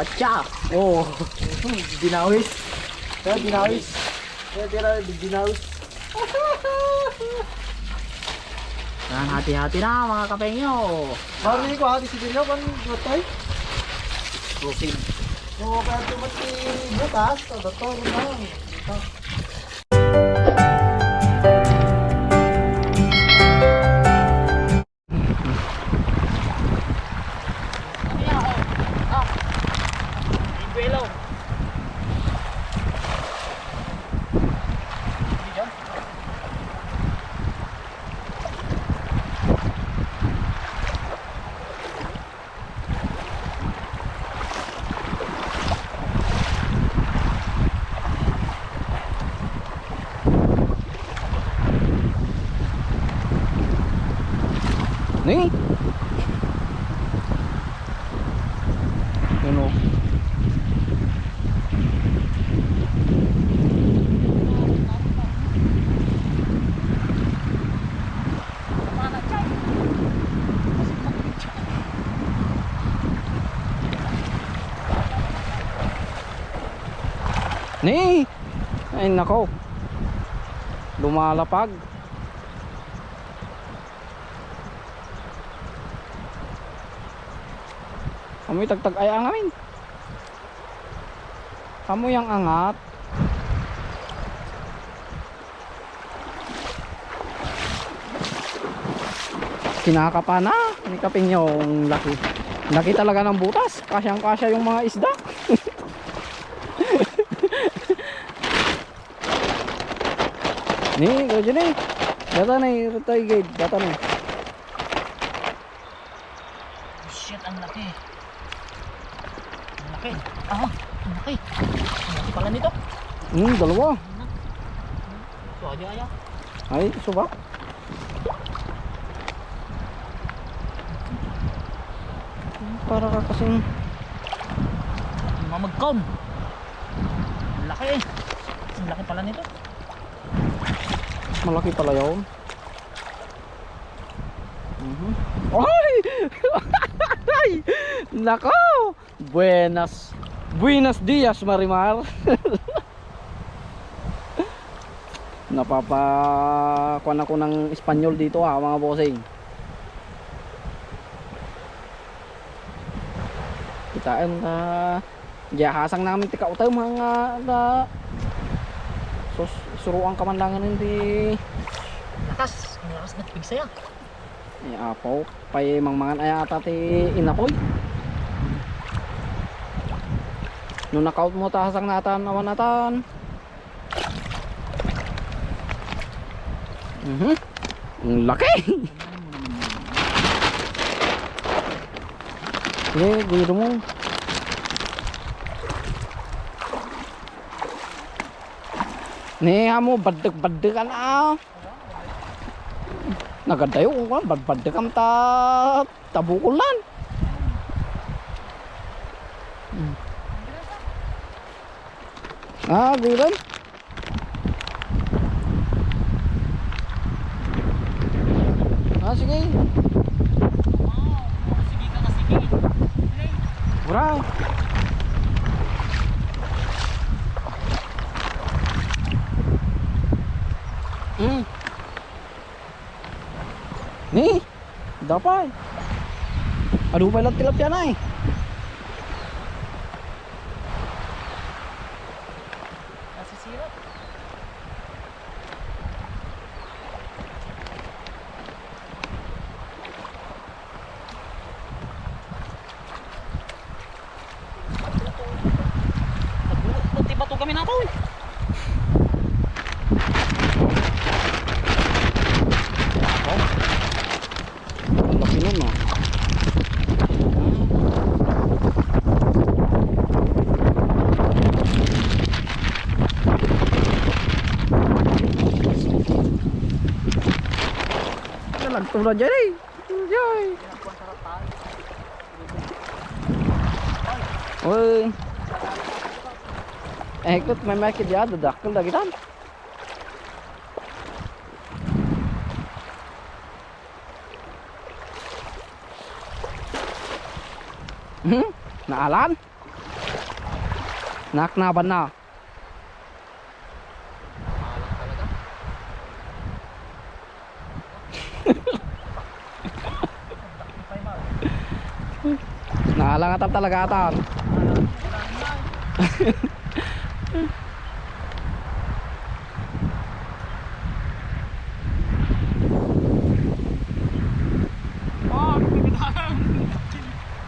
Batya. Oh, dinawis. Kaya dinawis. Kaya tira dinawis. Yan, hati-hati na mga kapengyo. Bari ko hati si Dino kan butay. Proceed. So kaya tumati butas, doktor na. Nih. Ano? Nih. Ay nako. Lumalapag. Amoy tagtag ay ang amin. Amoy ang angat. Kinakapa na ni Kapingnyong laki. Laki talaga ng butas. Kasyang kasya yung mga isda. Nih, go dyan eh. Data na eh. Retoy guide. Data na eh. Shit, ang laki. Ang laki. Ah, ang laki. Ang laki pala nito. Dalawa. So, aja. Ay, suba. Para ka kasing Mamagkaon. Ang laki eh. Ang laki pala nito. malaki pala yun. Ay! Ay! Nako! Buenos dias, Marimar. Napapakuan ako ng Espanyol dito mga bossing. Kitaan na gihasang namin tika utay mga suruan ka man lang hindi Lakas. Ang lakas na pigsaya. apaw pay mangmangan ay ata ti inapoy. No knockout mo tahasang natan awan natan. Ang laki. Gusto mo. Nih mo badag kan nagadayo ko badag kam tabukulan. Gulan. Sige. Sige ka na sige. Wow. Nih, dapat. Aduh, balot tilapia na eh. Nasisira. Bato kami na to eh. Laki nun ah. Nagtulad dyan eh. Joy. Uy. Ikut may makit ya dadakkel lagi tan. Naalan? Naknaban na. Nakalangatab talaga atan.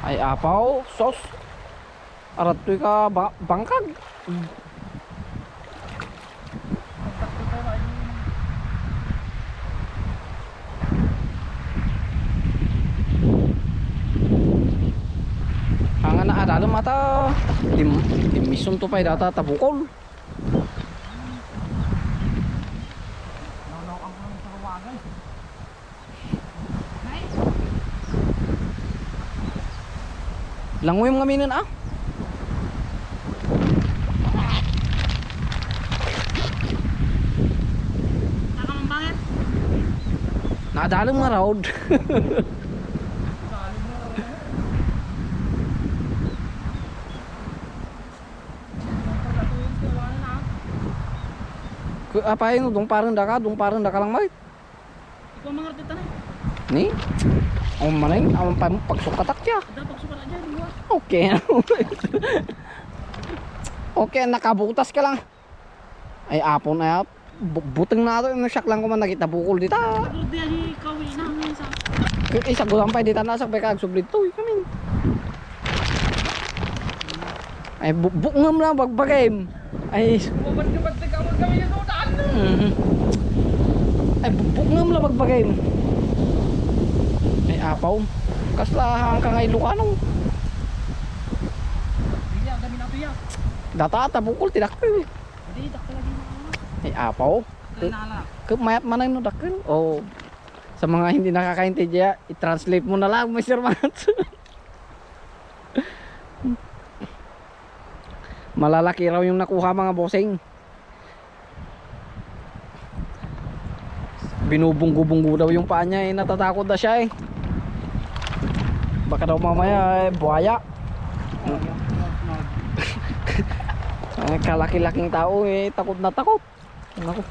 Ay apaw, sos. Arat tuy ka bangkag. Ang na adalo mata limison to pay data tabukol. Langoy mga minin ah. Nakamambangan. Nadalong nga road. Apa yung dong parang daka lang may. Ikaw mga artista na. Ni? Ang manay, ang pagsukatak siya. Dapat suka na dyan. Diba? Okay. Okay, nakabutas ka lang. Ay apon na yap. Buteng na ito, yung shock lang ko man nakita bukol dito. Pagod diyan ni Kawi na minsan. Isa gulang pa dito nasak pa kagsublit to. Kami. Ay bukngam lang bagbagay. Ay Ba't ka ba't nagkawag kami yung daan? ay bukngam lang bagbagay. Ay apaw. Kasla ka ngay Lucanong. Biya, dami na biya. Data bukol tidakil. Hindi, dakta lagi na. Ay apaw. Nala. Mayat manay no dakil. Oh. Sa mga hindi nakakaintindi, i-translate mo na lang, Mr. Mats. Malalaki raw yung nakuha mga bossing. Binubunggo-bunggo daw yung paa niya eh, natatakot na siya eh. Baka daw mamaya eh, buhaya. Ay, kalaki-laking tao eh, takot na takot. Naku.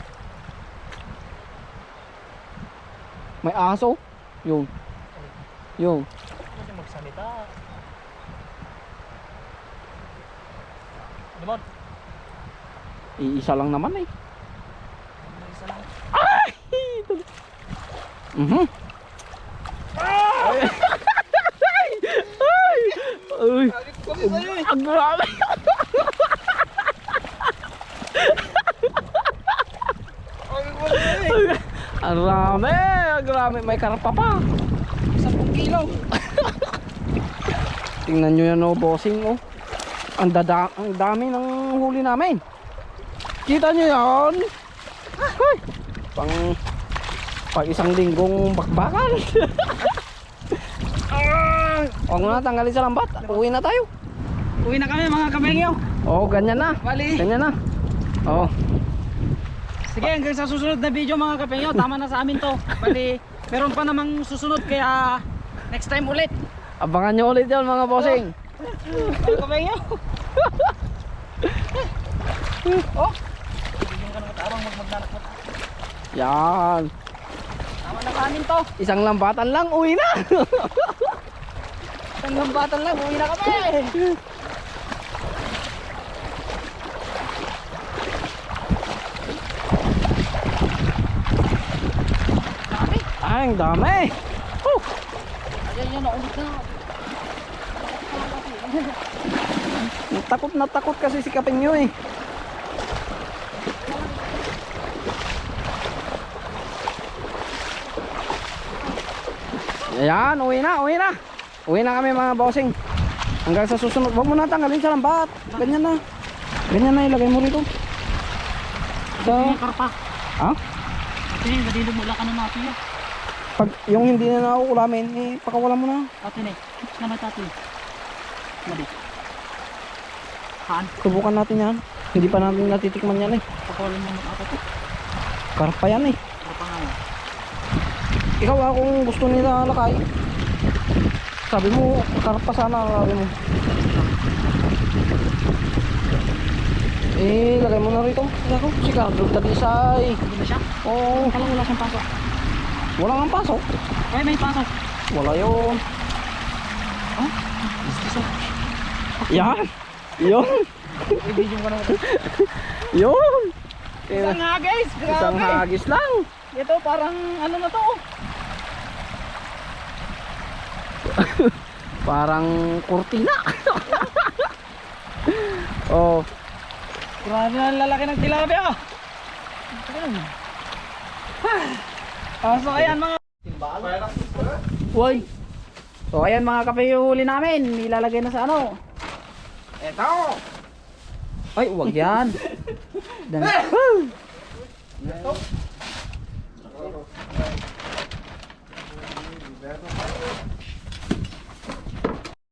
May aso. Yung. Yung. Hindi magsalita. Limon. Iisa lang naman eh. Isa lang. Ay! Mhm. Ay! Ay! Ay! Ang grabe! Ang rami! Ang rami! May karpa pa! 10 kilo. Tingnan nyo yan oh, bossing oh. Ang dami ng huli namin. Kita nyo yan? Ay! Pang isang linggong bakbakan. Huwag mo na tanggalin sa lambat. Uwi na tayo. Uwi na kami mga kamengyo. Oh, ganyan na. Bali. Ganyan na. Oh. Sige, hanggang sa susunod na video mga kapengyo, tama na sa amin to. Bali, meron pa namang susunod kaya next time ulit. Abangan nyo ulit yun mga bossing. Mga kapengyo. Oh. Bigyan ka ng katarang magnanak mo. Yan. Tama na sa amin to. Isang lambatan lang, uwi na. Isang lambatan lang, uwi na kami. Ay, ang dami. Oh. Ayan yan, naulit na. Takot kasi si Kapingyo eh. Ayan, uwi na. Uwi na kami mga bossing. Hanggang sa susunod. Huwag mo na tanggalin sa lambat. Ganyan na. Ganyan na, ilagay mo rito. Yung karpa. Ha? Ate, nadilog mo lang ka na natin yan. Pag yung hindi na nakuulamin, eh, pakawalan mo na. Ate na naman tati. Mali. Haan? Subukan natin yan. Hindi pa natin natitikman yan eh. Pakawalan mo ng ato to. Karpa yan eh. Karpa nga yan. Ikaw kung gusto nila lakay. Sabi mo, karpa sana, sabi mo. Eh, lagay mo na rito. Laro, sigado talisay. Hindi ba siya? Oo, Palang wala siyang pasok. wala nga pasok. Ay, may pasok. Wala yun. Oh, Yan. Yun. i-video ko na ito. Yun. Isang hagis, grabe. Isang hagis lang. Ito parang ano na to. Parang kurtina. Oh, Grabe na ang lalaki ng tilapia. So ayan mga why? So ayan mga kape yung huli namin. Nilalagay na sa ano. Eto. Ay, wag yan. Dan.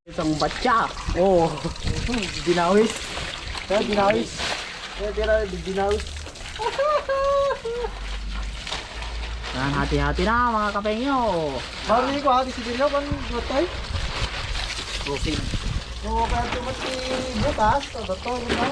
Isang batya. Oh. Dinawis. Dinawis. Dinawis. Yan, hati-hati na mga kape nyo. Mari ko hati si Dino kan butay. Proceed. So kaya tumati butas, to na.